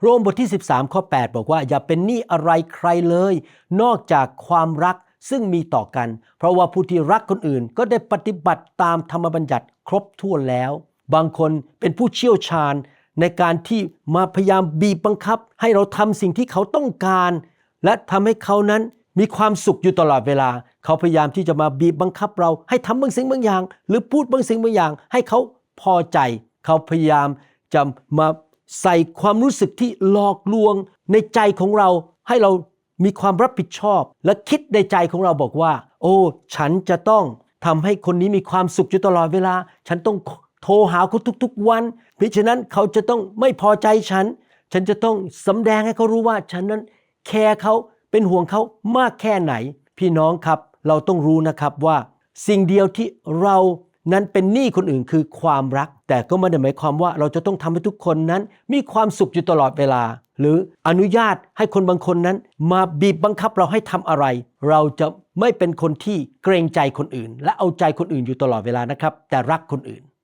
โรมบทที่13ข้อ8บอกว่าอย่าเป็นหนี้อะไรใครเลยนอกจากความรักซึ่งมีต่อกันเพราะว่าผู้ที่รักคนอื่นก็ได้ปฏิบัติตามธรรมบัญญัติครบถ้วนแล้วบางคนเป็นผู้เชี่ยวชาญในการที่มาพยายามบีบบังคับให้เราทำสิ่งที่เขาต้องการและทำให้เขานั้นมีความสุขอยู่ตลอดเวลาเขาพยายามที่จะมาบีบบังคับเราให้ทำบางสิ่งบางอย่างหรือพูดบางสิ่งบางอย่างให้เขาพอใจเขาพยายามจะมาใส่ความรู้สึกที่หลอกลวงในใจของเราให้เรามีความรับผิดชอบและคิดในใจของเราบอกว่าโอ้ฉันจะต้องทำให้คนนี้มีความสุขอยู่ตลอดเวลาฉันต้องโทรหาเขาทุกๆวันเพราะฉะนั้นเขาจะต้องไม่พอใจฉันจะต้องสำแดงให้เขารู้ว่าฉันนั้นแคร์เขาเป็นห่วงเขามากแค่ไหนพี่น้องครับเราต้องรู้นะครับว่าสิ่งเดียวที่เรานั้นเป็นหนี้คนอื่นคือความรักแต่ก็ไม่ได้หมายความว่าเราจะต้องทำให้ทุกคนนั้นมีความสุขอยู่ตลอดเวลาหรืออนุญาตให้คนบางคนนั้นมาบีบบังคับเราให้ทำอะไรเราจะไม่เป็นคนที่เกรงใจคนอื่นและเอาใจคนอื่นอยู่ตลอดเวลานะครับแต่รักคนอื่น